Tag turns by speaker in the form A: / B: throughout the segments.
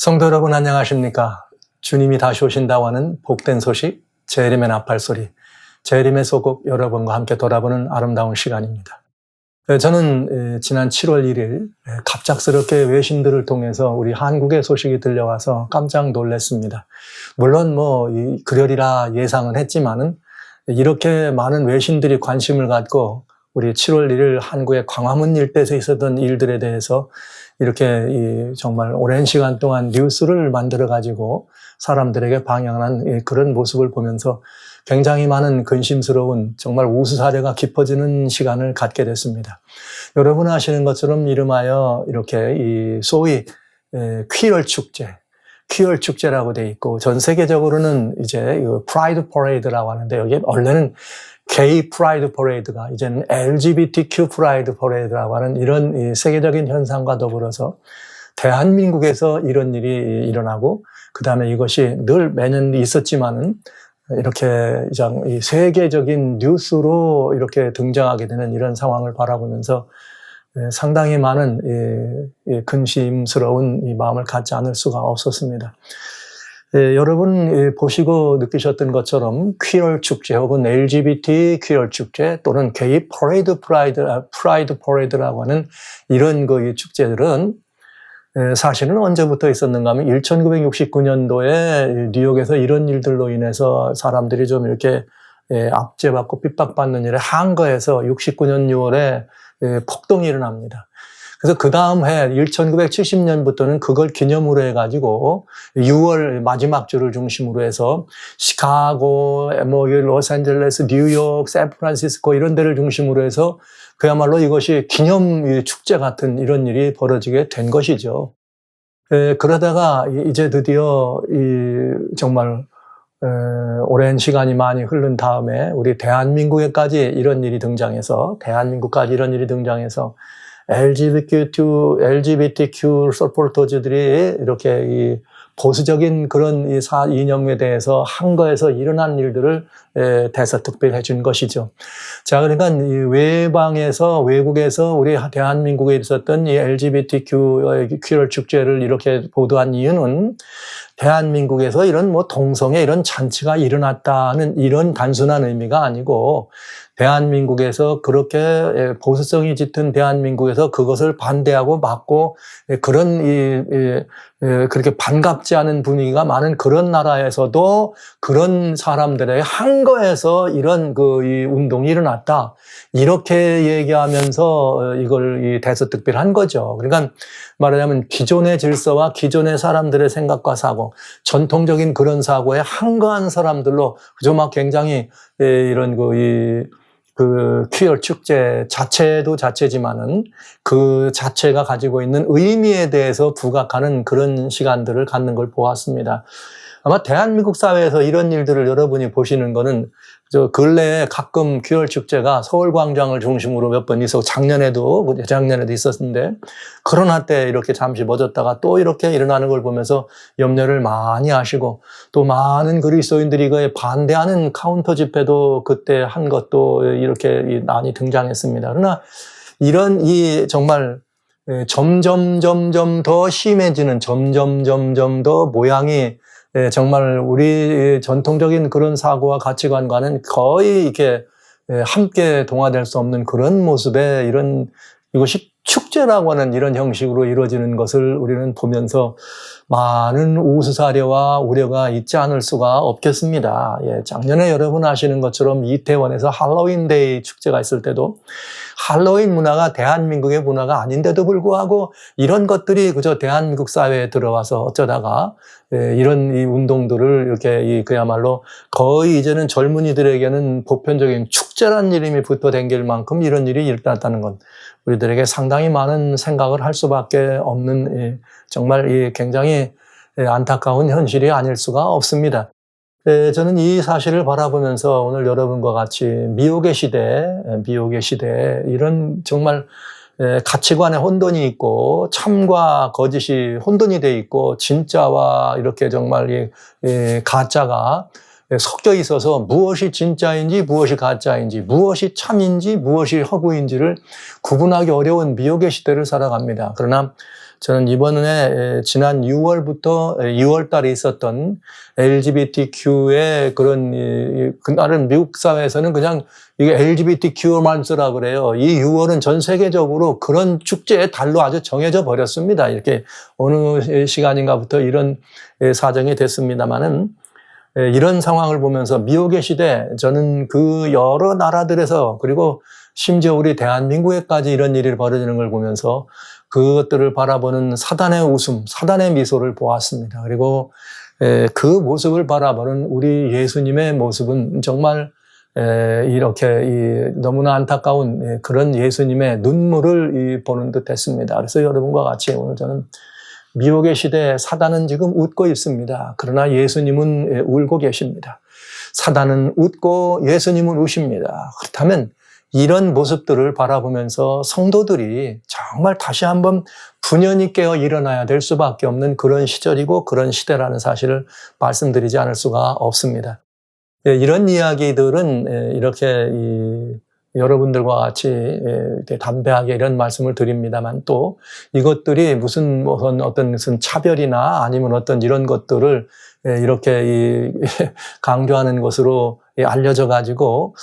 A: 성도 여러분 안녕하십니까? 주님이 다시 오신다고 하는 복된 소식, 재림의 나팔소리, 재림의 소곡 여러분과 함께 돌아보는 아름다운 시간입니다. 저는 지난 7월 1일 갑작스럽게 외신들을 통해서 우리 한국의 소식이 들려와서 깜짝 놀랐습니다. 물론 그러리라 예상은 했지만은 이렇게 많은 외신들이 관심을 갖고 우리 7월 1일 한국의 광화문 일대에서 있었던 일들에 대해서 이렇게 정말 오랜 시간 동안 뉴스를 만들어 가지고 사람들에게 방영하는 그런 모습을 보면서 굉장히 많은 근심스러운 정말 우수사례가 깊어지는 시간을 갖게 됐습니다. 여러분 아시는 것처럼 이름하여 이렇게 소위 퀴얼 축제라고 돼 있고 전 세계적으로는 이제 프라이드 퍼레이드라고 하는데 여기 원래는 게이 프라이드 퍼레이드가 이제는 LGBTQ 프라이드 퍼레이드라고 하는 이런 세계적인 현상과 더불어서 대한민국에서 이런 일이 일어나고 그다음에 이것이 늘 매년 있었지만은 이렇게 이 세계적인 뉴스로 이렇게 등장하게 되는 이런 상황을 바라보면서 상당히 많은 근심스러운 이 마음을 갖지 않을 수가 없었습니다. 여러분 보시고 느끼셨던 것처럼 퀴얼 축제 혹은 LGBT 퀴얼 축제 또는 게이 프라이드 퍼레이드라고 하는 이런 이 축제들은 사실은 언제부터 있었는가 하면 1969년도에 뉴욕에서 이런 일들로 인해서 사람들이 좀 이렇게 압제받고 핍박받는 일에 한거에서 69년 6월에 폭동이 일어납니다. 그래서 그 다음 해 1970년부터는 그걸 기념으로 해가지고 6월 마지막 주를 중심으로 해서 시카고, 로스앤젤레스, 뉴욕, 샌프란시스코 이런 데를 중심으로 해서 그야말로 이것이 기념 축제 같은 이런 일이 벌어지게 된 것이죠. 그러다가 이제 드디어 정말 오랜 시간이 많이 흐른 다음에 우리 대한민국까지 이런 일이 등장해서 LGBTQ 서포터즈들이 이렇게 이 보수적인 그런 이념에 대해서 한거에서 일어난 일들을 대서특필해 준 것이죠. 자, 그러니까 이 외국에서 우리 대한민국에 있었던 이 LGBTQ 퀴어 축제를 이렇게 보도한 이유는 대한민국에서 이런 동성애 이런 잔치가 일어났다는 이런 단순한 의미가 아니고 대한민국에서 그렇게 보수성이 짙은 대한민국에서 그것을 반대하고 막고 그런 그렇게 반갑지 않은 분위기가 많은 그런 나라에서도 그런 사람들의 한거에서 이런 이 운동이 일어났다. 이렇게 얘기하면서 이걸 대서특필한 거죠. 그러니까 말하자면 기존의 질서와 기존의 사람들의 생각과 사고, 전통적인 그런 사고에 한거한 사람들로 그저 막 굉장히 이런 그 퀴어 축제 자체도 자체지만은 그 자체가 가지고 있는 의미에 대해서 부각하는 그런 시간들을 갖는 걸 보았습니다. 아마 대한민국 사회에서 이런 일들을 여러분이 보시는 거는 근래에 가끔 퀴어 축제가 서울광장을 중심으로 몇 번 있었고 작년에도 재작년에도 있었는데 코로나 때 이렇게 잠시 멎었다가 또 이렇게 일어나는 걸 보면서 염려를 많이 하시고 또 많은 그리스도인들이 이거에 반대하는 카운터 집회도 그때 한 것도 이렇게 많이 등장했습니다. 그러나 이런 정말 점점 더 심해지는 점점 더 모양이 정말 우리 전통적인 그런 사고와 가치관과는 거의 이렇게 함께 동화될 수 없는 그런 모습의 이것이 축제라고 하는 이런 형식으로 이루어지는 것을 우리는 보면서 많은 우수사례와 우려가 있지 않을 수가 없겠습니다. 작년에 여러분 아시는 것처럼 이태원에서 할로윈데이 축제가 있을 때도 할로윈 문화가 대한민국의 문화가 아닌데도 불구하고 이런 것들이 그저 대한민국 사회에 들어와서 어쩌다가 이런 이 운동들을 이렇게 그야말로 거의 이제는 젊은이들에게는 보편적인 축제란 이름이 붙어 댕길 만큼 이런 일이 일어났다는 건 우리들에게 상당히 많은 생각을 할 수밖에 없는 정말 굉장히 안타까운 현실이 아닐 수가 없습니다. 저는 이 사실을 바라보면서 오늘 여러분과 같이 미혹의 시대 이런 정말 가치관에 혼돈이 있고 참과 거짓이 혼돈이 돼 있고 진짜와 이렇게 정말 가짜가 섞여 있어서 무엇이 진짜인지 무엇이 가짜인지 무엇이 참인지 무엇이 허구인지를 구분하기 어려운 미혹의 시대를 살아갑니다. 그러나 저는 이번에 지난 6월 달에 있었던 LGBTQ의 그런 그날은 미국 사회에서는 그냥 이게 LGBTQ만 쓰라 그래요. 이 6월은 전 세계적으로 그런 축제의 달로 아주 정해져 버렸습니다. 이렇게 어느 시간인가부터 이런 사정이 됐습니다만은 이런 상황을 보면서 미혹의 시대, 저는 그 여러 나라들에서 그리고 심지어 우리 대한민국에까지 이런 일이 벌어지는 걸 보면서 그것들을 바라보는 사단의 웃음, 사단의 미소를 보았습니다. 그리고 그 모습을 바라보는 우리 예수님의 모습은 정말 이렇게 너무나 안타까운 그런 예수님의 눈물을 보는 듯 했습니다. 그래서 여러분과 같이 오늘 저는 미혹의 시대에 사단은 지금 웃고 있습니다. 그러나 예수님은 울고 계십니다. 사단은 웃고 예수님은 우십니다. 그렇다면 이런 모습들을 바라보면서 성도들이 정말 다시 한번 분연히 깨어 일어나야 될 수밖에 없는 그런 시절이고 그런 시대라는 사실을 말씀드리지 않을 수가 없습니다. 이런 이야기들은 이렇게 여러분들과 같이 담대하게 이런 말씀을 드립니다만 또 이것들이 무슨 어떤 차별이나 아니면 어떤 이런 것들을 이렇게 강조하는 것으로 알려져 가지고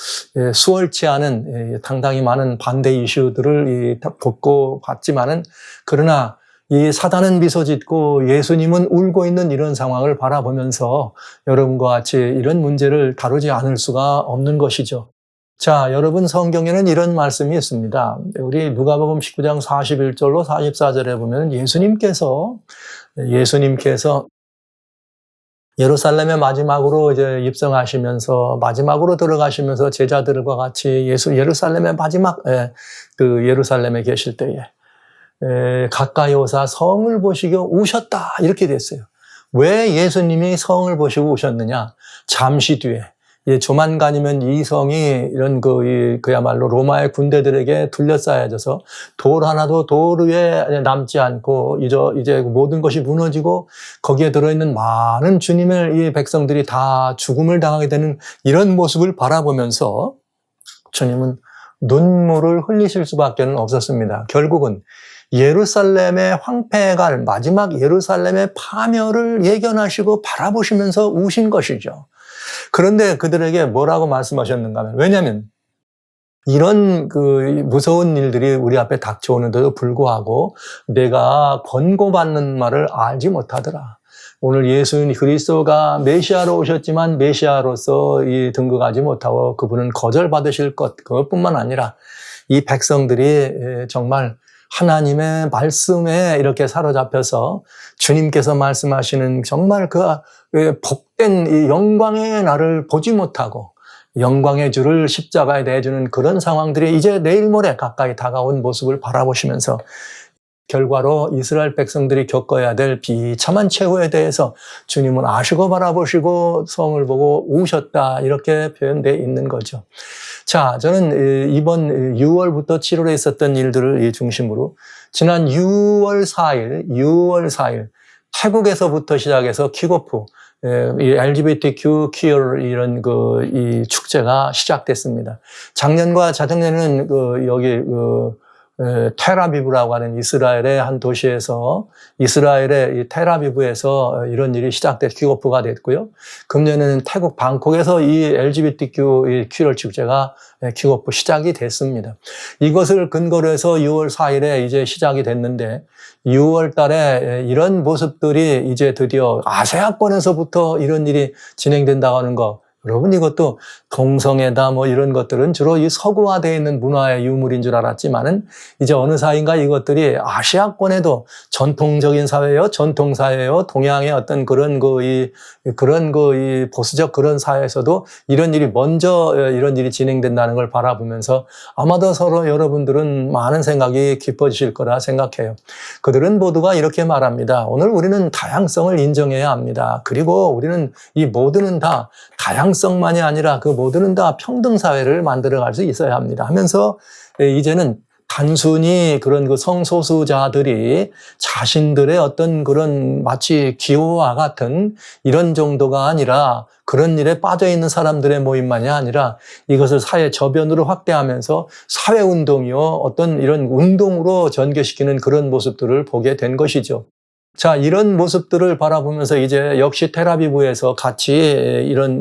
A: 수월치 않은 상당히 많은 반대 이슈들을 겪고 봤지만은 그러나 이 사단은 미소 짓고 예수님은 울고 있는 이런 상황을 바라보면서 여러분과 같이 이런 문제를 다루지 않을 수가 없는 것이죠. 자, 여러분 성경에는 이런 말씀이 있습니다. 우리 누가복음 19장 41절로 44절에 보면 예수님께서 예루살렘에 마지막으로 이제 입성하시면서 마지막으로 들어가시면서 제자들과 같이 예루살렘의 마지막 그 예루살렘에 계실 때에 가까이 오사 성을 보시고 우셨다 이렇게 됐어요. 왜 예수님이 성을 보시고 우셨느냐? 잠시 뒤에 조만간이면 이 성이 이런 그야말로 로마의 군대들에게 둘러싸여져서 돌 하나도 돌 위에 남지 않고 이제 모든 것이 무너지고 거기에 들어있는 많은 주님의 이 백성들이 다 죽음을 당하게 되는 이런 모습을 바라보면서 주님은 눈물을 흘리실 수밖에 없었습니다. 결국은 예루살렘의 황폐해갈 마지막 예루살렘의 파멸을 예견하시고 바라보시면서 우신 것이죠. 그런데 그들에게 뭐라고 말씀하셨는가 하면, 왜냐하면 이런 무서운 일들이 우리 앞에 닥쳐오는데도 불구하고 내가 권고받는 말을 알지 못하더라. 오늘 예수 그리스도가 메시아로 오셨지만 메시아로서 등극하지 못하고 그분은 거절받으실 것, 그것뿐만 아니라 이 백성들이 정말 하나님의 말씀에 이렇게 사로잡혀서 주님께서 말씀하시는 정말 그 복된 이 영광의 날을 보지 못하고 영광의 주를 십자가에 내주는 그런 상황들이 이제 내일 모레 가까이 다가온 모습을 바라보시면서 결과로 이스라엘 백성들이 겪어야 될 비참한 최후에 대해서 주님은 아시고 바라보시고 성을 보고 우셨다 이렇게 표현되어 있는 거죠. 자, 저는 이번 6월부터 7월에 있었던 일들을 중심으로 지난 6월 4일 태국에서부터 시작해서 킥오프 이 LGBTQ 퀴어 이런 이 축제가 시작됐습니다. 작년과 자작년에는 여기 텔아비브라고 하는 이스라엘의 한 도시에서 이스라엘의 이 텔아비브에서 이런 일이 킥오프가 됐고요. 금년에는 태국 방콕에서 이 LGBTQ 퀴어 축제가 킥오프 시작이 됐습니다. 이것을 근거로 해서 6월 4일에 이제 시작이 됐는데 6월 달에 이런 모습들이 이제 드디어 아시아권에서부터 이런 일이 진행된다고 하는 거, 여러분 이것도 동성애다 이런 것들은 주로 이 서구화되어 있는 문화의 유물인 줄 알았지만은 이제 어느 사이인가 이것들이 아시아권에도 전통적인 사회요, 전통사회요, 동양의 어떤 그런 이 보수적 그런 사회에서도 이런 일이 먼저 이런 일이 진행된다는 걸 바라보면서 아마도 서로 여러분들은 많은 생각이 깊어지실 거라 생각해요. 그들은 모두가 이렇게 말합니다. 오늘 우리는 다양성을 인정해야 합니다. 그리고 우리는 이 모두는 다 다양성만이 아니라 그 모두는 다 평등사회를 만들어갈 수 있어야 합니다 하면서 이제는 단순히 그런 그 성소수자들이 자신들의 어떤 그런 마치 기호와 같은 이런 정도가 아니라 그런 일에 빠져 있는 사람들의 모임만이 아니라 이것을 사회 저변으로 확대하면서 사회운동이요, 어떤 이런 운동으로 전개시키는 그런 모습들을 보게 된 것이죠. 자, 이런 모습들을 바라보면서 이제 역시 텔아비브에서 같이 이런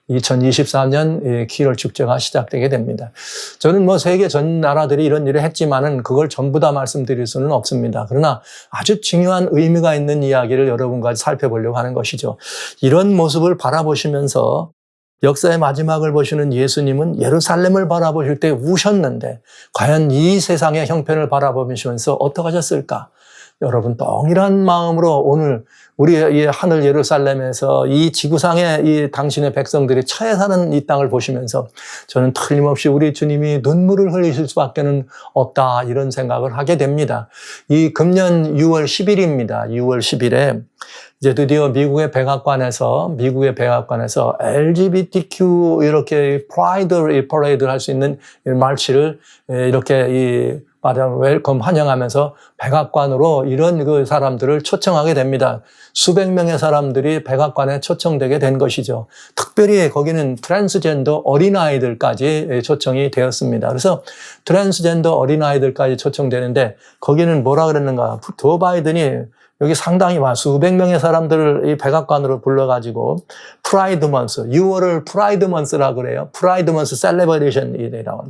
A: 2023년 기월 축제가 시작되게 됩니다. 저는 뭐 세계 전 나라들이 이런 일을 했지만은 그걸 전부 다 말씀드릴 수는 없습니다. 그러나 아주 중요한 의미가 있는 이야기를 여러분과 살펴보려고 하는 것이죠. 이런 모습을 바라보시면서 역사의 마지막을 보시는 예수님은 예루살렘을 바라보실 때 우셨는데 과연 이 세상의 형편을 바라보시면서 어떻게 하셨을까? 여러분 동일한 마음으로 오늘 우리 이 하늘 예루살렘에서 이 지구상의 이 당신의 백성들이 처해 사는 이 땅을 보시면서 저는 틀림없이 우리 주님이 눈물을 흘리실 수밖에는 없다 이런 생각을 하게 됩니다. 이 금년 6월 10일입니다. 6월 10일에 이제 드디어 미국의 백악관에서 LGBTQ 이렇게 프라이드 퍼레이드를 할 수 있는 마치를 이렇게 웰컴 환영하면서 백악관으로 이런 그 사람들을 초청하게 됩니다. 수백 명의 사람들이 백악관에 초청되게 된 것이죠. 특별히 거기는 트랜스젠더 어린아이들까지 초청이 되었습니다. 그래서 트랜스젠더 어린아이들까지 초청되는데 거기는 뭐라 그랬는가? 조 바이든이 여기 상당히 수백 명의 사람들을 이 백악관으로 불러가지고 프라이드 먼스, 6월을 프라이드 먼스라 그래요. 프라이드 먼스 셀레브레이션이라고.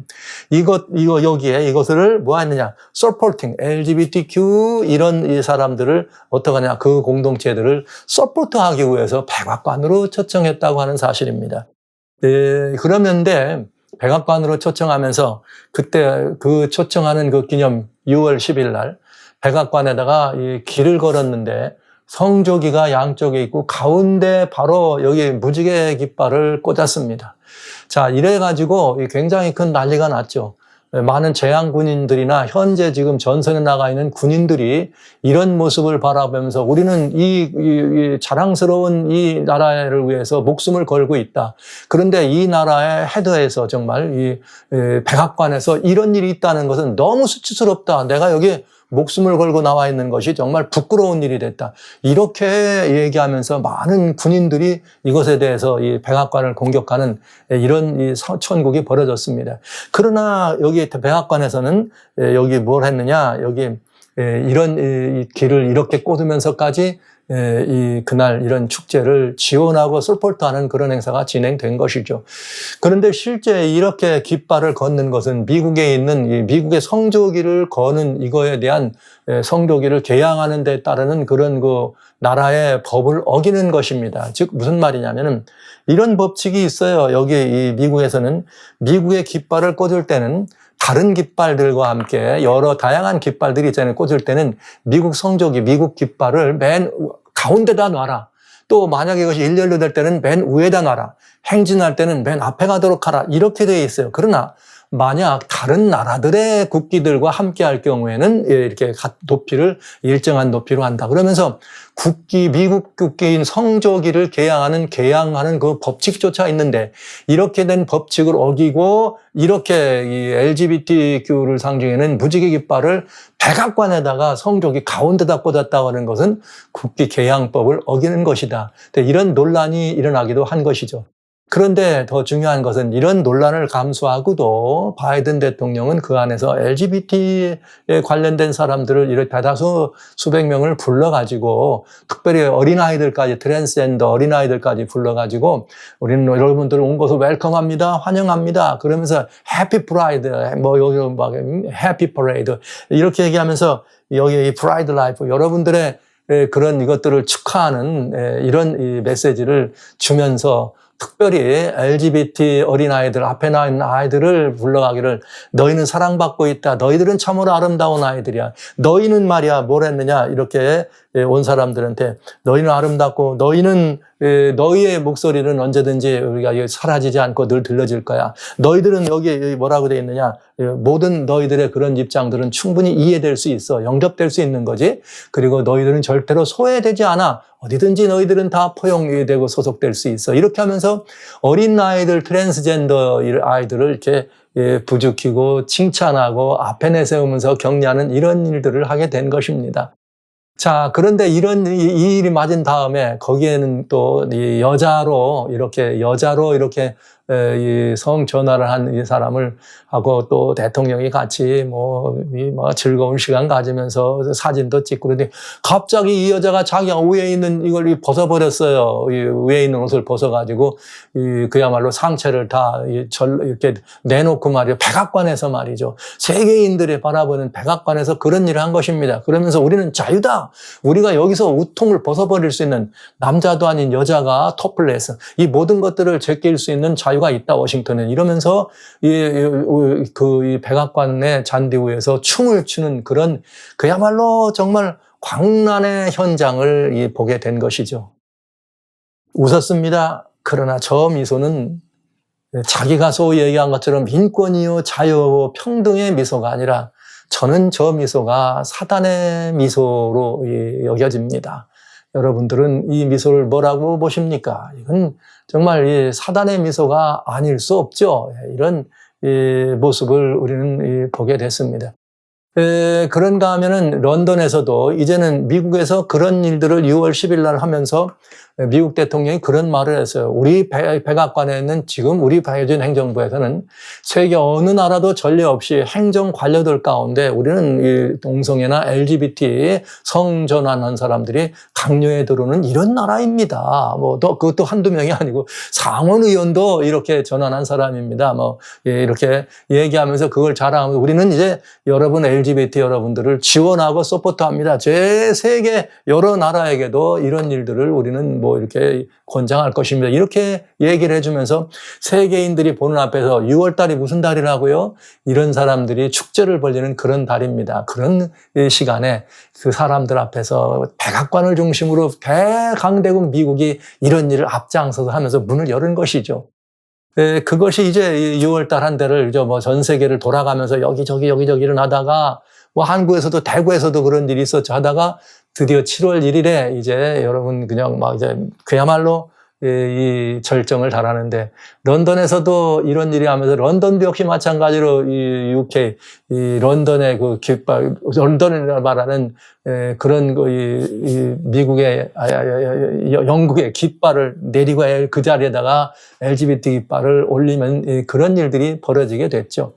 A: 여기에 이것을 뭐 했느냐? 서포팅, LGBTQ 이런 이 사람들을 어떻게 하냐? 그 공동체들을 서포트하기 위해서 백악관으로 초청했다고 하는 사실입니다. 네, 그러는데 백악관으로 초청하면서 그때 그 초청하는 그 기념 6월 10일 날 백악관에다가 이 길을 걸었는데 성조기가 양쪽에 있고 가운데 바로 여기 무지개 깃발을 꽂았습니다. 자, 이래가지고 굉장히 큰 난리가 났죠. 많은 재향 군인들이나 현재 지금 전선에 나가 있는 군인들이 이런 모습을 바라보면서 우리는 이 자랑스러운 이 나라를 위해서 목숨을 걸고 있다. 그런데 이 나라의 헤드에서 정말 이 백악관에서 이런 일이 있다는 것은 너무 수치스럽다. 내가 여기 목숨을 걸고 나와 있는 것이 정말 부끄러운 일이 됐다. 이렇게 얘기하면서 많은 군인들이 이것에 대해서 이 백악관을 공격하는 이런 이 천국이 벌어졌습니다. 그러나 여기 백악관에서는 여기 뭘 했느냐? 여기 이런 이 길을 이렇게 꽂으면서까지 그날 이런 축제를 지원하고 서포트하는 그런 행사가 진행된 것이죠. 그런데 실제 이렇게 깃발을 걷는 것은 미국에 있는 미국의 성조기를 거는 이거에 대한 성조기를 개양하는 데 따르는 그런 그 나라의 법을 어기는 것입니다. 즉 무슨 말이냐면은 이런 법칙이 있어요. 여기 이 미국에서는 미국의 깃발을 꽂을 때는 다른 깃발들과 함께 여러 다양한 깃발들이 있잖아요. 꽂을 때는 미국 성조기, 미국 깃발을 맨 가운데다 놔라. 또 만약에 이것이 일렬로 될 때는 맨 위에다 놔라. 행진할 때는 맨 앞에 가도록 하라. 이렇게 되어 있어요. 그러나 만약 다른 나라들의 국기들과 함께 할 경우에는 이렇게 높이를 일정한 높이로 한다. 그러면서 미국 국기인 성조기를 개양하는 그 법칙조차 있는데 이렇게 된 법칙을 어기고 이렇게 이 LGBTQ를 상징하는 무지개 깃발을 백악관에다가 성조기 가운데다 꽂았다고 하는 것은 국기 개양법을 어기는 것이다. 이런 논란이 일어나기도 한 것이죠. 그런데 더 중요한 것은 이런 논란을 감수하고도 바이든 대통령은 그 안에서 LGBT에 관련된 사람들을 이렇게 대다수 수백 명을 불러가지고 특별히 어린아이들까지 트랜스젠더 어린아이들까지 불러가지고 우리는 여러분들을 온 것을 웰컴합니다. 환영합니다. 그러면서 해피 프라이드 여기 막 해피 퍼레이드 이렇게 얘기하면서 여기 이 프라이드 라이프 여러분들의 그런 이것들을 축하하는 이런 이 메시지를 주면서 특별히 LGBT 어린아이들 앞에 나와 있는 아이들을 불러가기를 너희는 사랑받고 있다. 너희들은 참으로 아름다운 아이들이야. 너희는 말이야 뭘 했느냐 이렇게 온 사람들한테 너희는 아름답고 너희는 너희의 목소리는 언제든지 우리가 사라지지 않고 늘 들려질 거야. 너희들은 여기 뭐라고 되어 있느냐 모든 너희들의 그런 입장들은 충분히 이해될 수 있어. 영접될 수 있는 거지. 그리고 너희들은 절대로 소외되지 않아. 어디든지 너희들은 다 포용이 되고 소속될 수 있어. 이렇게 하면서 어린 아이들, 트랜스젠더 아이들을 이렇게 부추기고 칭찬하고 앞에 내세우면서 격려하는 이런 일들을 하게 된 것입니다. 자, 그런데 이 일이 맞은 다음에 거기에는 또 이 여자로 이렇게 이 성전화를 한 이 사람을 하고 또 대통령이 같이 뭐 즐거운 시간 가지면서 사진도 찍고 그러는데 갑자기 이 여자가 자기가 위에 있는 이걸 벗어버렸어요. 이 위에 있는 옷을 벗어가지고 그야말로 상체를 다 이렇게 내놓고 말이죠. 백악관에서 말이죠. 세계인들이 바라보는 백악관에서 그런 일을 한 것입니다. 그러면서 우리는 자유다. 우리가 여기서 우통을 벗어버릴 수 있는 남자도 아닌 여자가 토플레스 이 모든 것들을 제낄 수 있는 자유가 있다 워싱턴에 이러면서 이 백악관의 잔디 위에서 춤을 추는 그런 그야말로 정말 광란의 현장을 보게 된 것이죠. 웃었습니다. 그러나 저 미소는 자기가 소위 얘기한 것처럼 인권이요 자유요 평등의 미소가 아니라 저는 저 미소가 사단의 미소로 여겨집니다. 여러분들은 이 미소를 뭐라고 보십니까? 이건 정말 이 사단의 미소가 아닐 수 없죠. 이런 모습을 우리는 보게 됐습니다. 그런가 하면은 런던에서도 이제는 미국에서 그런 일들을 6월 10일 날 하면서 미국 대통령이 그런 말을 했어요. 우리 백악관에는 지금 우리 바이든 행정부에서는 세계 어느 나라도 전례 없이 행정 관료들 가운데 우리는 이 동성애나 LGBT 성전환한 사람들이 강요에 들어오는 이런 나라입니다. 뭐 또 그것도 한두 명이 아니고 상원 의원도 이렇게 전환한 사람입니다. 뭐 이렇게 얘기하면서 그걸 자랑하면서 우리는 이제 여러분 LGBT 여러분들을 지원하고 서포트합니다. 제 세계 여러 나라에게도 이런 일들을 우리는 뭐 이렇게 권장할 것입니다. 이렇게 얘기를 해주면서 세계인들이 보는 앞에서 6월 달이 무슨 달이라고요? 이런 사람들이 축제를 벌리는 그런 달입니다. 그런 시간에 그 사람들 앞에서 백악관을 중심으로 대강대국 미국이 이런 일을 앞장서서 하면서 문을 열은 것이죠. 그것이 이제 6월 달 한 달을 뭐 전 세계를 돌아가면서 여기저기 일어나다가 뭐 한국에서도 대구에서도 그런 일이 있었죠 하다가 드디어 7월 1일에 이제 여러분 그냥 막 이제 그야말로 이 절정을 달하는데 런던에서도 이런 일이 하면서 런던도 역시 마찬가지로 이 UK 이 런던의 그 깃발 런던이라 말하는 그런 이 미국의 영국의 깃발을 내리고 그 자리에다가 LGBT 깃발을 올리면 그런 일들이 벌어지게 됐죠.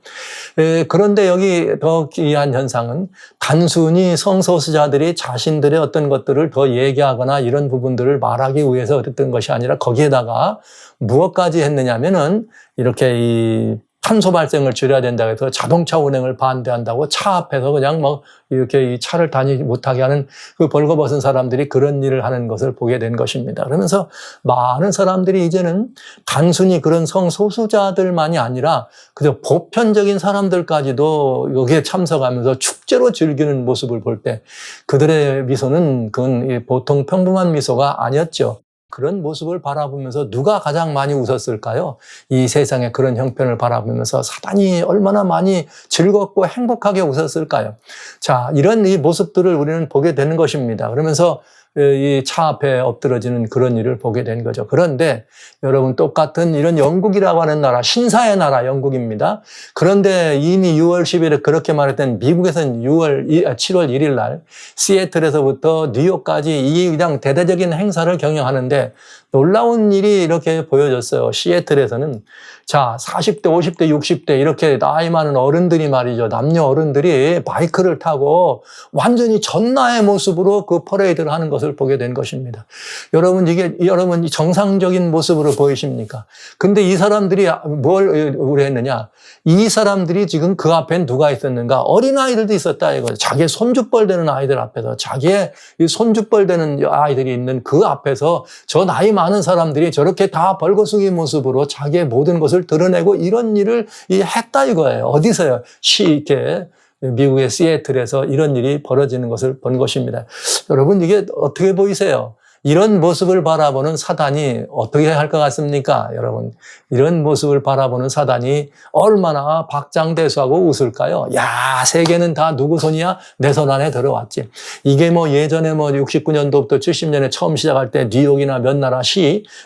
A: 그런데 여기 더 기이한 현상은 단순히 성소수자들이 자신들의 어떤 것들을 더 얘기하거나 이런 부분들을 말하기 위해서 그랬던 것이 아니라 거기에다가 무엇까지 했느냐면은 이렇게 이 탄소 발생을 줄여야 된다고 해서 자동차 운행을 반대한다고 차 앞에서 그냥 뭐 이렇게 이 차를 다니지 못하게 하는 그 벌거벗은 사람들이 그런 일을 하는 것을 보게 된 것입니다. 그러면서 많은 사람들이 이제는 단순히 그런 성소수자들만이 아니라 그저 보편적인 사람들까지도 여기에 참석하면서 축제로 즐기는 모습을 볼 때 그들의 미소는 그건 보통 평범한 미소가 아니었죠. 그런 모습을 바라보면서 누가 가장 많이 웃었을까요? 이 세상의 그런 형편을 바라보면서 사단이 얼마나 많이 즐겁고 행복하게 웃었을까요? 자, 이런 이 모습들을 우리는 보게 되는 것입니다. 그러면서 이 차 앞에 엎드러지는 그런 일을 보게 된 거죠. 그런데 여러분 똑같은 이런 영국이라고 하는 나라, 신사의 나라 영국입니다. 그런데 이미 6월 10일에 그렇게 말했던 미국에서는 7월 1일 날 시애틀에서부터 뉴욕까지 이 그냥 대대적인 행사를 경영하는데 놀라운 일이 이렇게 보여졌어요. 시애틀에서는 자 40대, 50대, 60대 이렇게 나이 많은 어른들이 말이죠. 남녀 어른들이 바이크를 타고 완전히 전나의 모습으로 그 퍼레이드를 하는 것을 보게 된 것입니다. 여러분 여러분 이 정상적인 모습으로 보이십니까? 근데 이 사람들이 뭘 우려했느냐? 이 사람들이 지금 그 앞엔 누가 있었는가? 어린아이들도 있었다 이거죠. 자기의 손주뻘 되는 아이들 앞에서 자기의 이 손주뻘 되는 아이들이 있는 그 앞에서 저 나이 많은 사람들이 저렇게 다 벌거숭이 모습으로 자기의 모든 것을 드러내고 이런 일을 했다 이거예요. 어디서요? 이렇게 미국의 시애틀에서 이런 일이 벌어지는 것을 본 것입니다. 여러분 이게 어떻게 보이세요? 이런 모습을 바라보는 사단이 어떻게 할 것 같습니까? 여러분, 이런 모습을 바라보는 사단이 얼마나 박장대소하고 웃을까요? 야, 세계는 다 누구 손이야? 내 손 안에 들어왔지. 이게 뭐 예전에 뭐 69년도부터 70년에 처음 시작할 때 뉴욕이나 몇 나라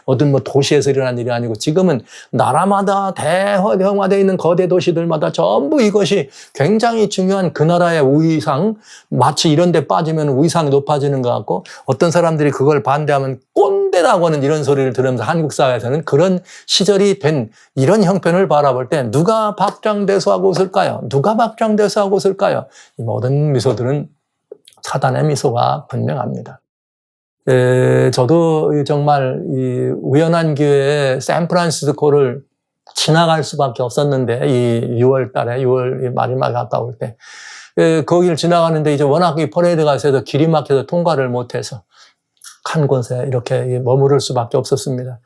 A: 어떤 뭐 도시에서 일어난 일이 아니고 지금은 나라마다 대형화되어 있는 거대 도시들마다 전부 이것이 굉장히 중요한 그 나라의 위상, 마치 이런 데 빠지면 위상이 높아지는 것 같고 어떤 사람들이 그걸 반대하면 꼰대라고 하는 이런 소리를 들으면서 한국 사회에서는 그런 시절이 된 이런 형편을 바라볼 때 누가 박장대소하고 웃을까요? 누가 박장대소하고 웃을까요? 이 모든 미소들은 사단의 미소가 분명합니다. 저도 정말 이 우연한 기회에 샌프란시스코를 지나갈 수밖에 없었는데 이 6월 달에 6월 마지막에 가까울 때 거기를 지나가는데 이제 워낙 이 퍼레이드가 있어서 길이 막혀서 통과를 못해서 한 곳에 이렇게 머무를 수밖에 없었습니다.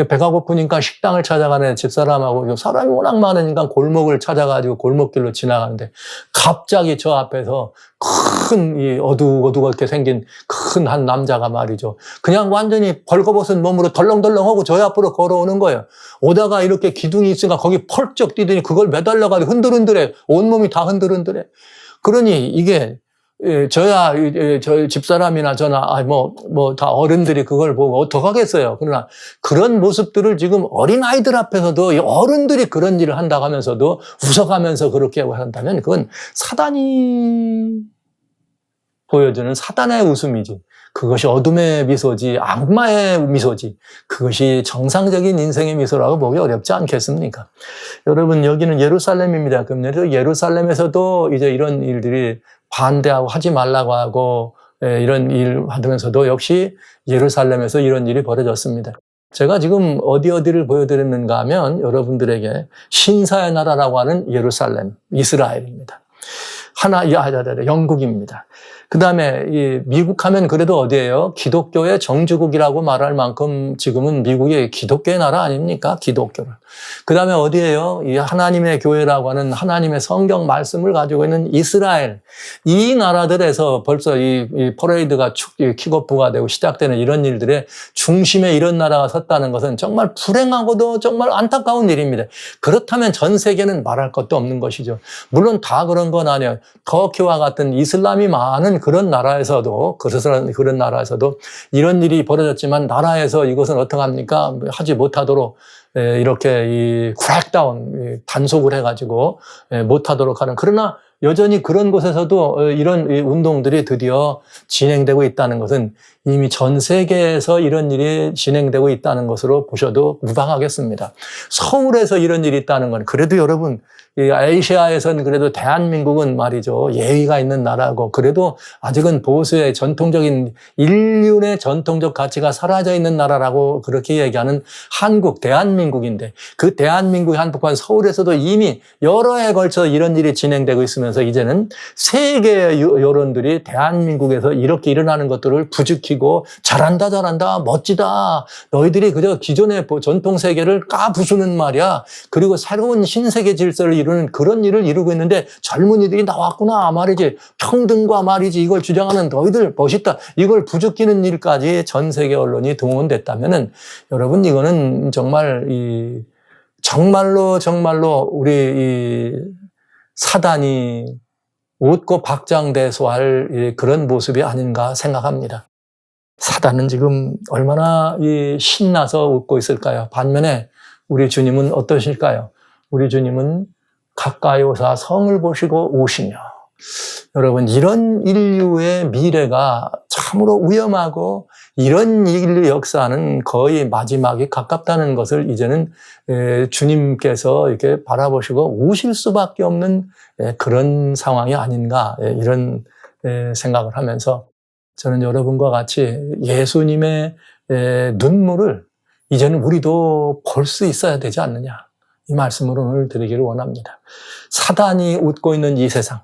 A: 배가 고프니까 식당을 찾아가는 집사람하고 사람이 워낙 많으니까 골목을 찾아가지고 골목길로 지나가는데 갑자기 저 앞에서 큰 이 어둑어둑하게 생긴 큰 한 남자가 말이죠. 그냥 완전히 벌거벗은 몸으로 덜렁덜렁하고 저희 앞으로 걸어오는 거예요. 오다가 이렇게 기둥이 있으니까 거기 펄쩍 뛰더니 그걸 매달려가지고 흔들흔들해. 온몸이 다 흔들흔들해. 그러니 이게 저야 저희 집사람이나 저나 다 어른들이 그걸 보고 어떡하겠어요. 그러나 그런 모습들을 지금 어린 아이들 앞에서도 어른들이 그런 일을 한다고 하면서도 웃어가면서 그렇게 한다면 그건 사단이 보여주는 사단의 웃음이지. 그것이 어둠의 미소지, 악마의 미소지. 그것이 정상적인 인생의 미소라고 보기 어렵지 않겠습니까? 여러분, 여기는 예루살렘입니다. 그럼 예루살렘에서도 이제 이런 일들이 반대하고 하지 말라고 하고 이런 일 하면서도 역시 예루살렘에서 이런 일이 벌어졌습니다. 제가 지금 어디를 보여드렸는가 하면 여러분들에게 신사의 나라라고 하는 예루살렘, 이스라엘입니다. 영국입니다. 그 다음에 미국 하면 그래도 어디예요? 기독교의 정주국이라고 말할 만큼 지금은 미국이 기독교의 나라 아닙니까? 기독교를. 그 다음에 어디예요? 이 하나님의 교회라고 하는 하나님의 성경 말씀을 가지고 있는 이스라엘. 이 나라들에서 벌써 이 퍼레이드가 킥오프가 되고 시작되는 이런 일들의 중심에 이런 나라가 섰다는 것은 정말 불행하고도 정말 안타까운 일입니다. 그렇다면 전 세계는 말할 것도 없는 것이죠. 물론 다 그런 건 아니에요. 터키와 같은 이슬람이 많은 그런 나라에서도 이런 일이 벌어졌지만 나라에서 이것은 어떡합니까? 하지 못하도록 이렇게 이 크랙다운 단속을 해가지고 못하도록 하는. 그러나 여전히 그런 곳에서도 이런 운동들이 드디어 진행되고 있다는 것은 이미 전 세계에서 이런 일이 진행되고 있다는 것으로 보셔도 무방하겠습니다. 서울에서 이런 일이 있다는 건 그래도 여러분 아시아에서는 그래도 대한민국은 말이죠. 예의가 있는 나라고 그래도 아직은 보수의 전통적인 인륜의 전통적 가치가 사라져 있는 나라라고 그렇게 얘기하는 한국, 대한민국인데 그 대한민국의 한복판 서울에서도 이미 여러 해에 걸쳐 이런 일이 진행되고 있으면서 이제는 세계의 여론들이 대한민국에서 이렇게 일어나는 것들을 부추기고 잘한다 멋지다 너희들이 그저 기존의 전통 세계를 까부수는 말이야. 그리고 새로운 신세계 질서를 이루는 그런 일을 이루고 있는데 젊은이들이 나왔구나 말이지. 평등과 말이지 이걸 주장하는 너희들 멋있다. 이걸 부추기는 일까지 전 세계 언론이 동원됐다면은 여러분 이거는 정말 정말로 우리 사단이 웃고 박장대소할 그런 모습이 아닌가 생각합니다. 사단은 지금 얼마나 신나서 웃고 있을까요? 반면에 우리 주님은 어떠실까요? 우리 주님은 가까이 오사 성을 보시고 우시며. 여러분 이런 인류의 미래가 참으로 위험하고 이런 인류 역사는 거의 마지막이 가깝다는 것을 이제는 주님께서 이렇게 바라보시고 우실 수밖에 없는 그런 상황이 아닌가 이런 생각을 하면서 저는 여러분과 같이 예수님의 눈물을 이제는 우리도 볼 수 있어야 되지 않느냐 이 말씀을 오늘 드리기를 원합니다. 사단이 웃고 있는 이 세상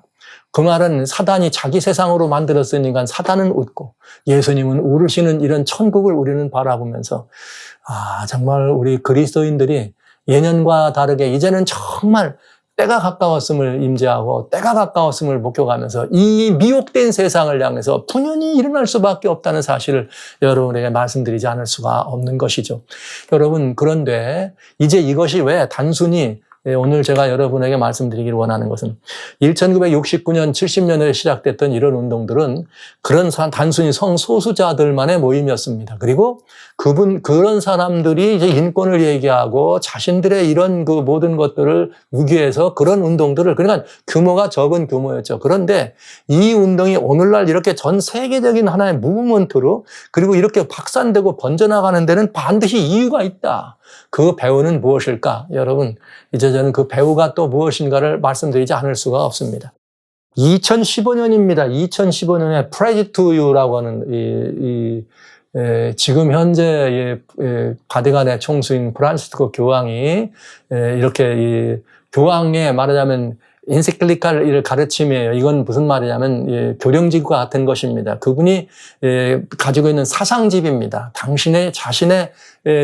A: 그 말은 사단이 자기 세상으로 만들었으니까 사단은 웃고 예수님은 울으시는 이런 천국을 우리는 바라보면서 정말 우리 그리스도인들이 예년과 다르게 이제는 정말 때가 가까웠음을 임재하고 때가 가까웠음을 목격하면서 이 미혹된 세상을 향해서 분연히 일어날 수밖에 없다는 사실을 여러분에게 말씀드리지 않을 수가 없는 것이죠. 여러분, 그런데 이제 이것이 왜 단순히 오늘 제가 여러분에게 말씀드리기를 원하는 것은 1969년, 70년에 시작됐던 이런 운동들은 그런 단순히 성소수자들만의 모임이었습니다. 그리고 그런 사람들이 이제 인권을 얘기하고 자신들의 이런 그 모든 것들을 무기해서 그런 운동들을, 그러니까 규모가 적은 규모였죠. 그런데 이 운동이 오늘날 이렇게 전 세계적인 하나의 무브먼트로 그리고 이렇게 확산되고 번져나가는 데는 반드시 이유가 있다. 그 배우는 무엇일까? 여러분, 이제 저는 그 배우가 또 무엇인가를 말씀드리지 않을 수가 없습니다. 2015년입니다. 2015년에 Pledge to You라고 하는 지금 현재 바티칸의 총수인 프란시스코 교황이 이렇게 교황의 말하자면 인시클리칼 가르침이에요. 이건 무슨 말이냐면 교령지구와 같은 것입니다. 그분이 가지고 있는 사상집입니다. 자신의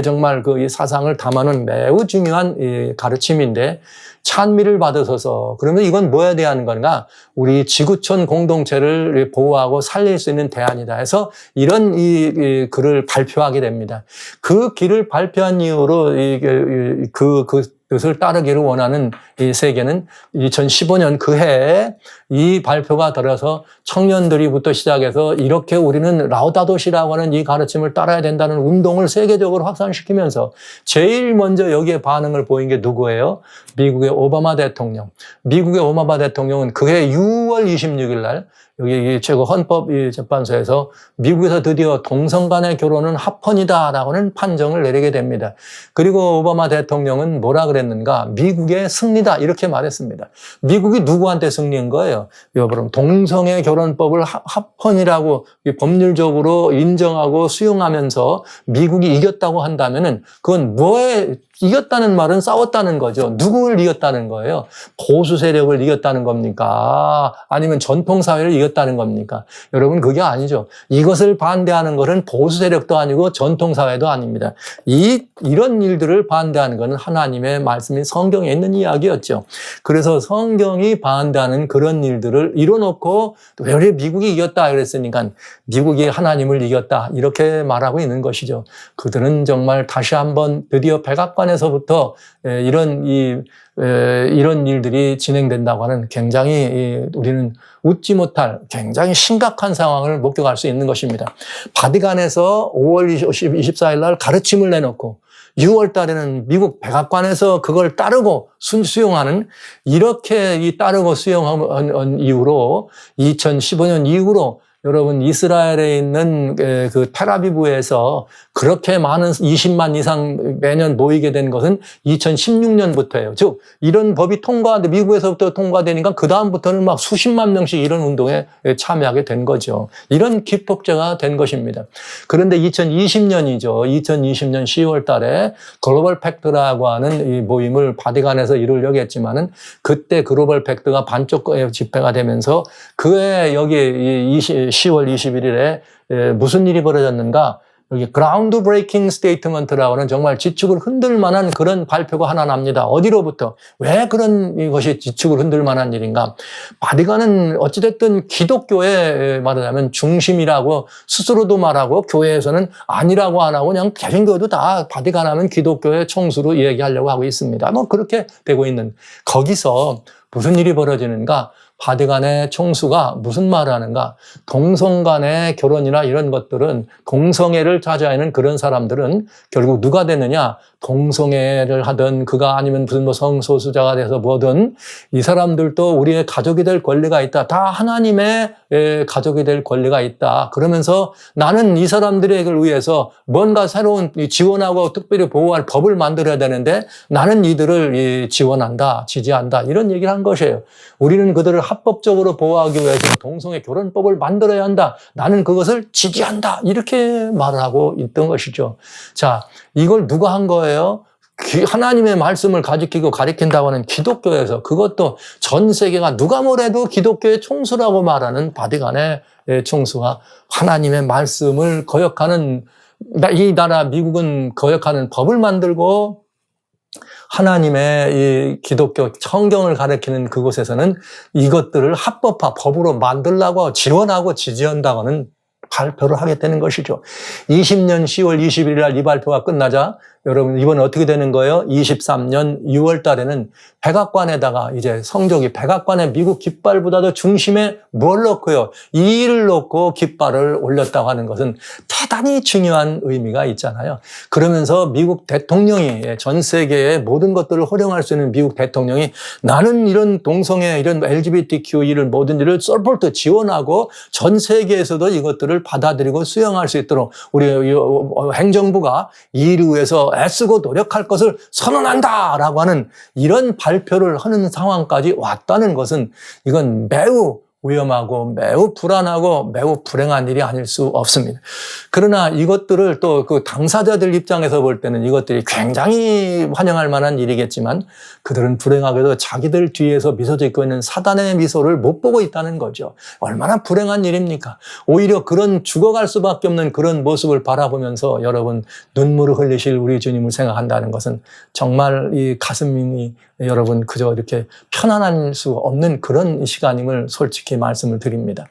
A: 정말 그 사상을 담아놓은 매우 중요한 가르침인데 찬미를 받으셔서, 그러면 이건 뭐에 대한 건가? 우리 지구촌 공동체를 보호하고 살릴 수 있는 대안이다 해서 이런 이 글을 발표하게 됩니다. 그 길을 발표한 이후로 그것을 따르기를 원하는 이 세계는 2015년 그 해에 이 발표가 들어서 청년들이부터 시작해서 이렇게 우리는 라우다도시라고 하는 이 가르침을 따라야 된다는 운동을 세계적으로 확산시키면서 제일 먼저 여기에 반응을 보인 게 누구예요? 미국의 오바마 대통령. 미국의 오바마 대통령은 그해 6월 26일 날 여기 최고 헌법재판소에서 미국에서 드디어 동성 간의 결혼은 합헌이다라고는 판정을 내리게 됩니다. 그리고 오바마 대통령은 뭐라 그랬는가? 미국의 승리다 이렇게 말했습니다. 미국이 누구한테 승리인 거예요? 여러분, 동성애 결혼법을 합헌이라고 법률적으로 인정하고 수용하면서 미국이 이겼다고 한다면은 그건 뭐에 이겼다는 말은 싸웠다는 거죠. 누구를 이겼다는 거예요? 보수 세력을 이겼다는 겁니까? 아니면 전통사회를 이겼다는 겁니까? 여러분, 그게 아니죠. 이것을 반대하는 것은 보수 세력도 아니고 전통사회도 아닙니다. 이런 일들을 반대하는 것은 하나님의 말씀인 성경에 있는 이야기였죠. 그래서 성경이 반대하는 그런 일들을 이뤄놓고 왜 미국이 이겼다 그랬으니까 미국이 하나님을 이겼다 이렇게 말하고 있는 것이죠. 그들은 정말 다시 한번 드디어 백악관에서부터 이런 일들이 진행된다고 하는 굉장히 우리는 웃지 못할 굉장히 심각한 상황을 목격할 수 있는 것입니다. 바티칸에서 5월 24일 날 가르침을 내놓고 6월 달에는 미국 백악관에서 그걸 따르고 수용하는, 이렇게 따르고 수용한 이후로 2015년 이후로 여러분, 이스라엘에 있는 그 텔아비브에서 그렇게 많은 20만 이상 매년 모이게 된 것은 2016년부터예요. 즉, 이런 법이 미국에서부터 통과되니까 그다음부터는 막 수십만 명씩 이런 운동에 참여하게 된 거죠. 이런 기폭제가 된 것입니다. 그런데 2020년이죠. 2020년 10월 달에 글로벌 팩트라고 하는 이 모임을 바티칸에서 이루려고 했지만은 그때 글로벌 팩트가 반쪽 집회가 되면서 그해 여기 10월 21일에 무슨 일이 벌어졌는가? 여기 그라운드 브레이킹 스테이트먼트라고 하는 정말 지축을 흔들 만한 그런 발표가 하나 납니다. 어디로부터? 왜 그런 것이 지축을 흔들 만한 일인가? 바티칸은 어찌됐든 기독교의 말하자면 중심이라고 스스로도 말하고 교회에서는 아니라고 안 하고 그냥 개신교도 다 바티칸 하면 기독교의 총수로 얘기하려고 하고 있습니다. 뭐 그렇게 되고 있는 거기서 무슨 일이 벌어지는가? 바티칸의 총수가 무슨 말을 하는가? 동성 간의 결혼이나 이런 것들은 동성애를 자제하는 그런 사람들은 결국 누가 되느냐? 동성애를 하든 그가 아니면 무슨 성소수자가 돼서 뭐든 이 사람들도 우리의 가족이 될 권리가 있다. 다 하나님의 가족이 될 권리가 있다. 그러면서 나는 이 사람들을 위해서 뭔가 새로운 지원하고 특별히 보호할 법을 만들어야 되는데 나는 이들을 지원한다, 지지한다. 이런 얘기를 한 것이에요. 우리는 그들을 합법적으로 보호하기 위해서 동성애 결혼법을 만들어야 한다. 나는 그것을 지지한다. 이렇게 말을 하고 있던 것이죠. 자, 이걸 누가 한 거예요? 하나님의 말씀을 가리킨다고 하는 기독교에서, 그것도 전 세계가 누가 뭐래도 기독교의 총수라고 말하는 바티칸의 총수가 하나님의 말씀을 거역하는, 이 나라 미국은 거역하는 법을 만들고 하나님의 이 기독교 성경을 가리키는 그곳에서는 이것들을 합법화, 법으로 만들라고 지원하고 지지한다고는 발표를 하게 되는 것이죠. 20년 10월 21일 날 이 발표가 끝나자 여러분 이번에 어떻게 되는 거예요? 23년 6월 달에는 백악관에다가 이제 성적이 백악관의 미국 깃발보다도 중심에 뭘 넣고요? 이 일을 넣고 깃발을 올렸다고 하는 것은 대단히 중요한 의미가 있잖아요. 그러면서 미국 대통령이 전 세계의 모든 것들을 활용할 수 있는 미국 대통령이 나는 이런 동성애, 이런 LGBTQ 일을 모든 일을 서포트 지원하고 전 세계에서도 이것들을 받아들이고 수용할 수 있도록 우리 행정부가 이 일을 위해서 애쓰고 노력할 것을 선언한다라고 하는 이런 발표를 하는 상황까지 왔다는 것은 이건 매우 위험하고 매우 불안하고 매우 불행한 일이 아닐 수 없습니다. 그러나 이것들을 또 그 당사자들 입장에서 볼 때는 이것들이 굉장히 환영할 만한 일이겠지만 그들은 불행하게도 자기들 뒤에서 미소 짓고 있는 사단의 미소를 못 보고 있다는 거죠. 얼마나 불행한 일입니까? 오히려 그런 죽어갈 수밖에 없는 그런 모습을 바라보면서 여러분 눈물을 흘리실 우리 주님을 생각한다는 것은 정말 이 가슴이 여러분 그저 이렇게 편안할 수 없는 그런 시간임을 솔직히 말씀을 드립니다.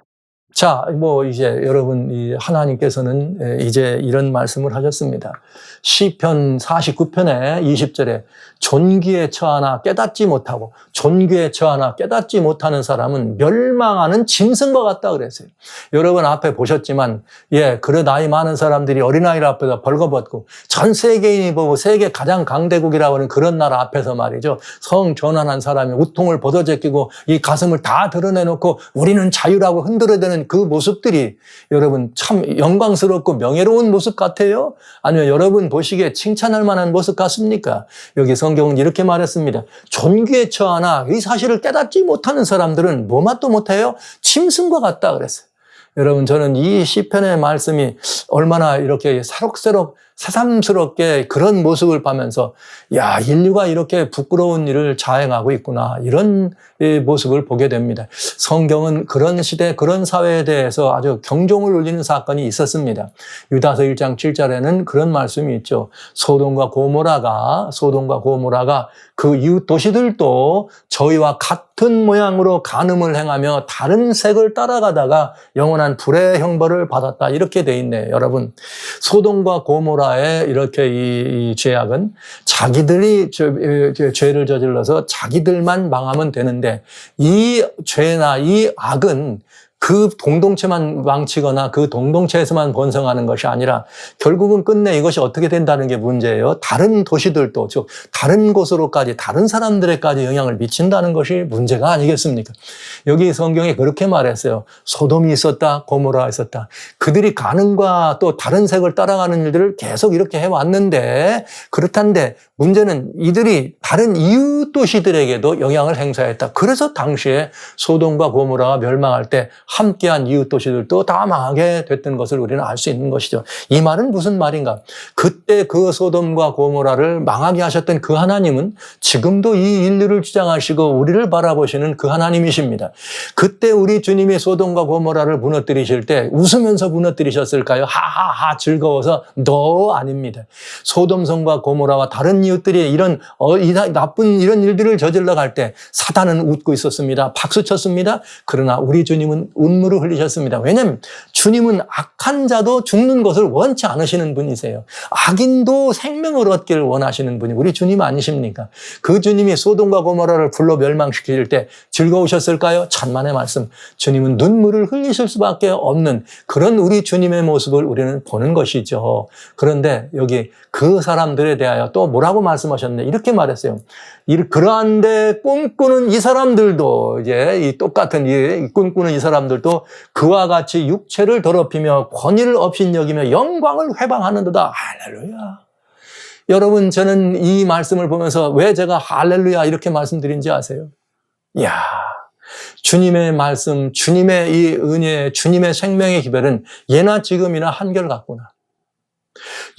A: 자, 이제 여러분 이 하나님께서는 이제 이런 말씀을 하셨습니다. 시편 49편의 20절에 존귀에 처하나 깨닫지 못하고 존귀에 처하나 깨닫지 못하는 사람은 멸망하는 짐승과 같다 그랬어요. 여러분 앞에 보셨지만 그래 나이 많은 사람들이 어린아이들 앞에서 벌거벗고 전 세계인이 보고 세계 가장 강대국이라고 하는 그런 나라 앞에서 말이죠. 성 전환한 사람이 우통을 벗어제끼고 이 가슴을 다 드러내놓고 우리는 자유라고 흔들어대는 그 모습들이 여러분 참 영광스럽고 명예로운 모습 같아요? 아니면 여러분 보시기에 칭찬할 만한 모습 같습니까? 여기 성경은 이렇게 말했습니다. 존귀에 처하나 이 사실을 깨닫지 못하는 사람들은 뭐 맛도 못해요? 짐승과 같다 그랬어요. 여러분 저는 이 시편의 말씀이 얼마나 이렇게 새록새록 새삼스럽게 그런 모습을 보면서 인류가 이렇게 부끄러운 일을 자행하고 있구나 이런 모습을 보게 됩니다. 성경은 그런 시대 그런 사회에 대해서 아주 경종을 울리는 사건이 있었습니다. 유다서 1장 7절에는 그런 말씀이 있죠. 소돔과 고모라가 그 이웃 도시들도 저희와 같은 모양으로 간음을 행하며 다른 색을 따라가다가 영원한 불의 형벌을 받았다 이렇게 돼 있네요. 여러분 소돔과 고모라 이렇게 이 죄악은 자기들이 죄를 저질러서 자기들만 망하면 되는데 이 죄나 이 악은 그 공동체만 망치거나 그 공동체에서만 번성하는 것이 아니라 결국은 끝내 이것이 어떻게 된다는 게 문제예요. 다른 도시들도 즉 다른 곳으로까지 다른 사람들에까지 영향을 미친다는 것이 문제가 아니겠습니까? 여기 성경에 그렇게 말했어요. 소돔이 있었다, 고모라가 있었다. 그들이 간음과 또 다른 색을 따라가는 일들을 계속 이렇게 해왔는데 그렇단데 문제는 이들이 다른 이웃 도시들에게도 영향을 행사했다. 그래서 당시에 소돔과 고모라가 멸망할 때 함께한 이웃 도시들도 다 망하게 됐던 것을 우리는 알 수 있는 것이죠. 이 말은 무슨 말인가? 그때 그 소돔과 고모라를 망하게 하셨던 그 하나님은 지금도 이 인류를 주장하시고 우리를 바라보시는 그 하나님이십니다. 그때 우리 주님이 소돔과 고모라를 무너뜨리실 때 웃으면서 무너뜨리셨을까요? 하하하 즐거워서 아닙니다. 소돔성과 고모라와 다른 이웃들이 이런 나쁜 이런 일들을 저질러 갈 때 사단은 웃고 있었습니다. 박수 쳤습니다. 그러나 우리 주님은 눈물을 흘리셨습니다. 왜냐하면 주님은 악한 자도 죽는 것을 원치 않으시는 분이세요. 악인도 생명을 얻기를 원하시는 분이 우리 주님 아니십니까? 그 주님이 소돔과 고모라를 불로 멸망시킬 때 즐거우셨을까요? 천만의 말씀. 주님은 눈물을 흘리실 수밖에 없는 그런 우리 주님의 모습을 우리는 보는 것이죠. 그런데 여기 그 사람들에 대하여 또 뭐라고 말씀하셨네? 이렇게 말했어요. 그러한데 꿈꾸는 이 사람들도 이제 이 똑같은 이 꿈꾸는 이 사람들도 그와 같이 육체를 더럽히며 권위를 업신여기며 영광을 회방하는도다. 할렐루야. 여러분 저는 이 말씀을 보면서 왜 제가 할렐루야 이렇게 말씀드린지 아세요? 이야. 주님의 말씀, 주님의 이 은혜, 주님의 생명의 기별은 예나 지금이나 한결같구나.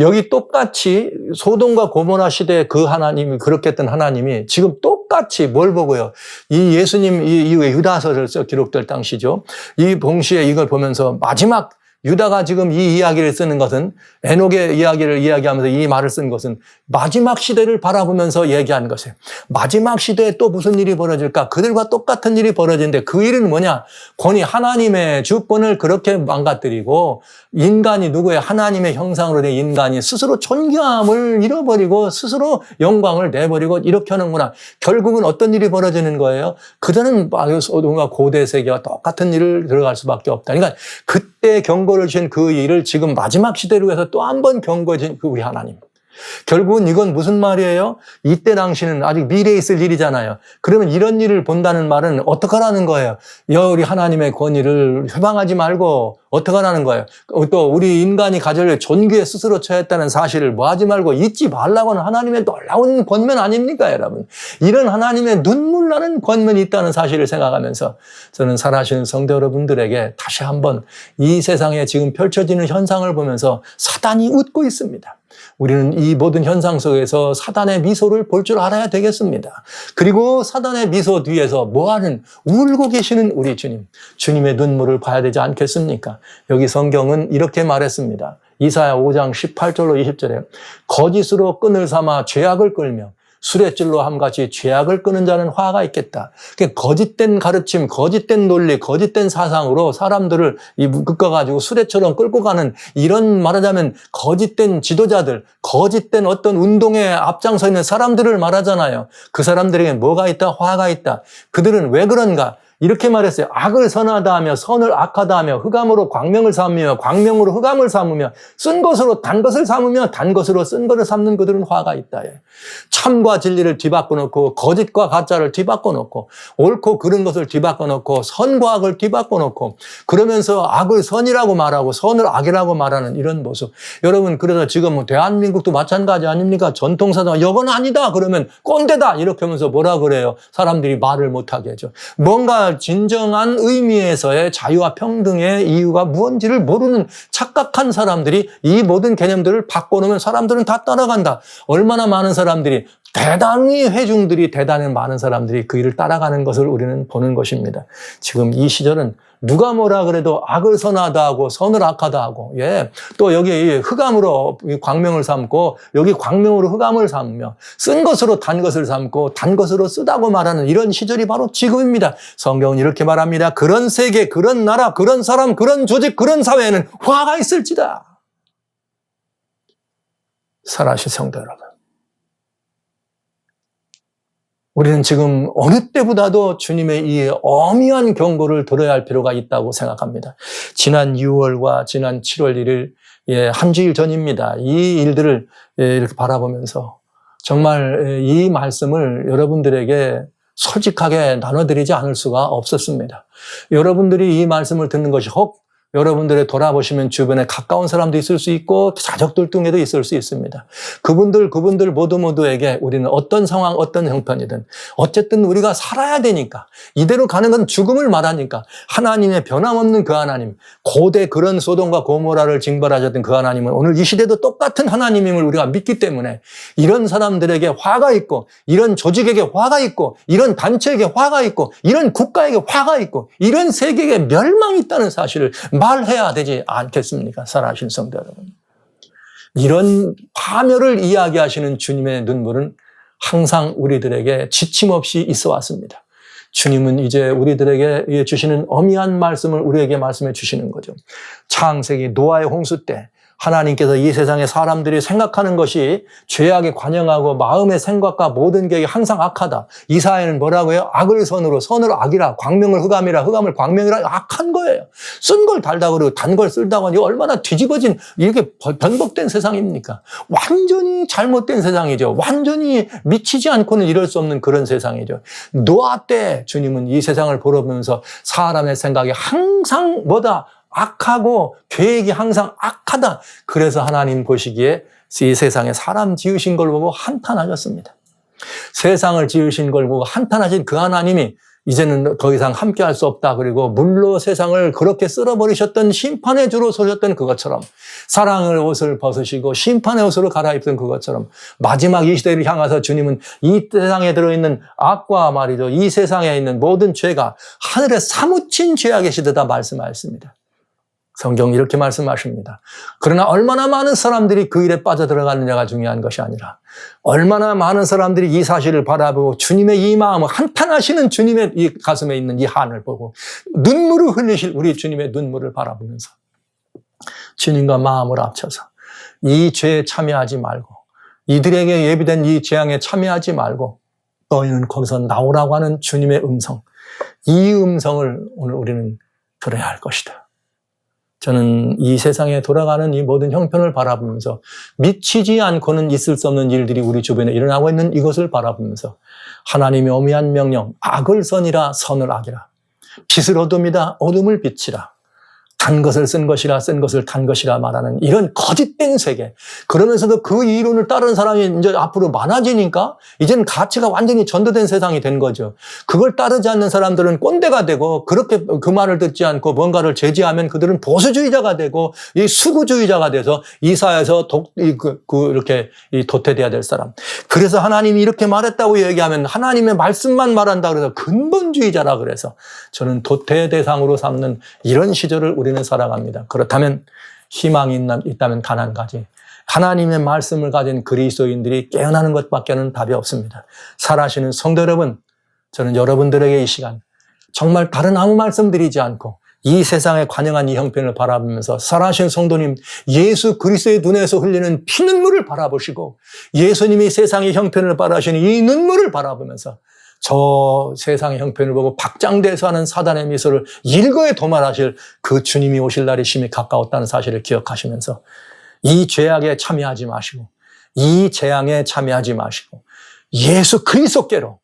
A: 여기 똑같이 소돔과 고모라 시대에 그 하나님이 그렇게 했던 하나님이 지금 똑같이 뭘 보고요? 이 예수님 이후에 유다서를 기록될 당시죠. 이 동시에 이걸 보면서 마지막 유다가 지금 이 이야기를 쓰는 것은, 에녹의 이야기를 이야기하면서 이 말을 쓴 것은 마지막 시대를 바라보면서 얘기하는 것이에요. 마지막 시대에 또 무슨 일이 벌어질까? 그들과 똑같은 일이 벌어지는데 그 일은 뭐냐? 권위, 하나님의 주권을 그렇게 망가뜨리고 인간이 누구의 하나님의 형상으로 된 인간이 스스로 존귀함을 잃어버리고 스스로 영광을 내버리고 이렇게 하는구나. 결국은 어떤 일이 벌어지는 거예요? 그들은 소돔과 고대 세계와 똑같은 일을 들어갈 수밖에 없다. 그러니까 그때 경고를 주신 그 일을 지금 마지막 시대를 위해서 또 한 번 경고해 주신 그 우리 하나님. 결국은 이건 무슨 말이에요? 이때 당시는 아직 미래에 있을 일이잖아요. 그러면 이런 일을 본다는 말은 어떡하라는 거예요? 우리 하나님의 권위를 회방하지 말고 어떡하라는 거예요? 또 우리 인간이 가질 존귀에 스스로 처했다는 사실을 뭐 하지 말고 잊지 말라고 하는 하나님의 놀라운 권면 아닙니까, 여러분? 이런 하나님의 눈물 나는 권면이 있다는 사실을 생각하면서 저는 살아가시는 성도 여러분들에게 다시 한번 이 세상에 지금 펼쳐지는 현상을 보면서 사단이 웃고 있습니다. 우리는 이 모든 현상 속에서 사단의 미소를 볼 줄 알아야 되겠습니다. 그리고 사단의 미소 뒤에서 뭐하는 울고 계시는 우리 주님, 주님의 눈물을 봐야 되지 않겠습니까? 여기 성경은 이렇게 말했습니다. 이사야 5장 18절로 20절에 거짓으로 끈을 삼아 죄악을 끌며 수레줄로 함같이 죄악을 끄는 자는 화가 있겠다. 거짓된 가르침, 거짓된 논리, 거짓된 사상으로 사람들을 묶어가지고 수레처럼 끌고 가는 이런 말하자면 거짓된 지도자들, 거짓된 어떤 운동에 앞장서 있는 사람들을 말하잖아요. 그 사람들에게 뭐가 있다? 화가 있다. 그들은 왜 그런가? 이렇게 말했어요. 악을 선하다 하며 선을 악하다 하며 흑암으로 광명을 삼으며 광명으로 흑암을 삼으며 쓴 것으로 단 것을 삼으며 단 것으로 쓴 것을 삼는 그들은 화가 있다. 참과 진리를 뒤바꿔 놓고 거짓과 가짜를 뒤바꿔 놓고 옳고 그른 것을 뒤바꿔 놓고 선과 악을 뒤바꿔 놓고 그러면서 악을 선이라고 말하고 선을 악이라고 말하는 이런 모습. 여러분, 그래서 지금 대한민국도 마찬가지 아닙니까? 전통사상 이건 아니다 그러면 꼰대다 이렇게 하면서 뭐라 그래요? 사람들이 말을 못하게 하죠. 뭔가 진정한 의미에서의 자유와 평등의 이유가 무언지를 모르는 착각한 사람들이 이 모든 개념들을 바꿔놓으면 사람들은 다 따라간다. 얼마나 많은 사람들이 대단히 회중들이 대단히 많은 사람들이 그 일을 따라가는 것을 우리는 보는 것입니다. 지금 이 시절은 누가 뭐라 그래도 악을 선하다 하고 선을 악하다 하고 또 여기 흑암으로 광명을 삼고 여기 광명으로 흑암을 삼으며 쓴 것으로 단 것을 삼고 단 것으로 쓰다고 말하는 이런 시절이 바로 지금입니다. 성경은 이렇게 말합니다. 그런 세계, 그런 나라, 그런 사람, 그런 조직, 그런 사회에는 화가 있을지다. 살아계신 성도 여러분, 우리는 지금 어느 때보다도 주님의 이 엄연한 경고를 들어야 할 필요가 있다고 생각합니다. 지난 6월과 지난 7월 1일, 한 주일 전입니다. 이 일들을 이렇게 바라보면서 정말 이 말씀을 여러분들에게 솔직하게 나눠드리지 않을 수가 없었습니다. 여러분들이 이 말씀을 듣는 것이 혹 여러분들의 돌아보시면 주변에 가까운 사람도 있을 수 있고 가족들 중에도 있을 수 있습니다. 그분들 모두에게 우리는 어떤 상황, 어떤 형편이든 어쨌든 우리가 살아야 되니까 이대로 가는 건 죽음을 말하니까 하나님의 변함없는 그 하나님, 고대 그런 소돔과 고모라를 징벌하셨던 그 하나님은 오늘 이 시대도 똑같은 하나님임을 우리가 믿기 때문에 이런 사람들에게 화가 있고 이런 조직에게 화가 있고 이런 단체에게 화가 있고 이런 국가에게 화가 있고 이런 세계에 멸망이 있다는 사실을 말해야 되지 않겠습니까? 살아계신 성도 여러분. 이런 파멸을 이야기하시는 주님의 눈물은 항상 우리들에게 지침 없이 있어 왔습니다. 주님은 이제 우리들에게 주시는 엄연한 말씀을 우리에게 말씀해 주시는 거죠. 창세기 노아의 홍수 때 하나님께서 이 세상에 사람들이 생각하는 것이 죄악에 관영하고 마음의 생각과 모든 계획이 항상 악하다. 이사야는 뭐라고 해요? 악을 선으로, 선을 악이라, 광명을 흑암이라, 흑암을 광명이라 악한 거예요. 쓴 걸 달다 그러고 단 걸 쓸다고 하니 얼마나 뒤집어진 이렇게 변복된 세상입니까? 완전히 잘못된 세상이죠. 완전히 미치지 않고는 이럴 수 없는 그런 세상이죠. 노아 때 주님은 이 세상을 보면서 사람의 생각이 항상 뭐다? 악하고 계획이 항상 악하다. 그래서 하나님 보시기에 이 세상에 사람 지으신 걸 보고 한탄하셨습니다. 세상을 지으신 걸 보고 한탄하신 그 하나님이 이제는 더 이상 함께할 수 없다. 그리고 물로 세상을 그렇게 쓸어버리셨던 심판의 주로 서셨던 그것처럼 사랑의 옷을 벗으시고 심판의 옷으로 갈아입던 그것처럼 마지막 이 시대를 향해서 주님은 이 세상에 들어있는 악과 말이죠. 이 세상에 있는 모든 죄가 하늘에 사무친 죄악의 시대다 말씀하셨습니다. 성경 이렇게 말씀하십니다. 그러나 얼마나 많은 사람들이 그 일에 빠져들어가느냐가 중요한 것이 아니라 얼마나 많은 사람들이 이 사실을 바라보고 주님의 이 마음을 한탄하시는 주님의 이 가슴에 있는 이 한을 보고 눈물을 흘리실 우리 주님의 눈물을 바라보면서 주님과 마음을 합쳐서 이 죄에 참여하지 말고 이들에게 예비된 이 재앙에 참여하지 말고 너희는 거기서 나오라고 하는 주님의 음성, 이 음성을 오늘 우리는 들어야 할 것이다. 저는 이 세상에 돌아가는 이 모든 형편을 바라보면서 미치지 않고는 있을 수 없는 일들이 우리 주변에 일어나고 있는 이것을 바라보면서 하나님의 엄미한 명령, 악을 선이라 선을 악이라, 빛을 어둠이다 어둠을 빛이라, 단 것을 쓴 것이라 쓴 것을 단 것이라 말하는 이런 거짓된 세계. 그러면서도 그 이론을 따르는 사람이 이제 앞으로 많아지니까 이제는 가치가 완전히 전도된 세상이 된 거죠. 그걸 따르지 않는 사람들은 꼰대가 되고 그렇게 그 말을 듣지 않고 뭔가를 제지하면 그들은 보수주의자가 되고 이 수구주의자가 돼서 이 사회에서 이렇게 도태돼야 될 사람. 그래서 하나님이 이렇게 말했다고 얘기하면 하나님의 말씀만 말한다 그래서 근본주의자라 그래서 저는 도태 대상으로 삼는 이런 시절을 우리는 살아갑니다. 그렇다면 희망이 있다면 단 한 가지. 하나님의 말씀을 가진 그리스도인들이 깨어나는 것밖에는 답이 없습니다. 살아시는 성도 여러분, 저는 여러분들에게 이 시간 정말 다른 아무 말씀 드리지 않고 이 세상에 관영한 이 형편을 바라보면서 살아신 성도님 예수 그리스도의 눈에서 흘리는 피눈물을 바라보시고 예수님이 세상의 형편을 바라시는 이 눈물을 바라보면서 저 세상의 형편을 보고 박장대소하는 사단의 미소를 일거에 도말하실 그 주님이 오실 날이 심히 가까웠다는 사실을 기억하시면서 이 죄악에 참여하지 마시고 이 재앙에 참여하지 마시고 예수 그리스도께로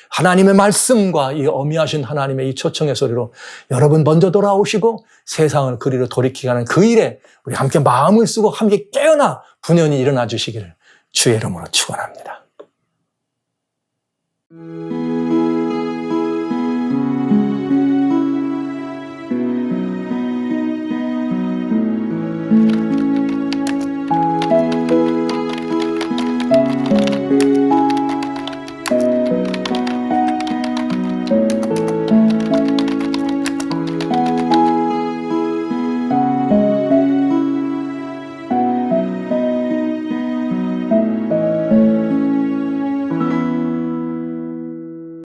A: 하나님의 말씀과 이 어미하신 하나님의 이 초청의 소리로 여러분 먼저 돌아오시고 세상을 그리로 돌이키게 하는 그 일에 우리 함께 마음을 쓰고 함께 깨어나 분연히 일어나 주시기를 주의 이름으로 축원합니다.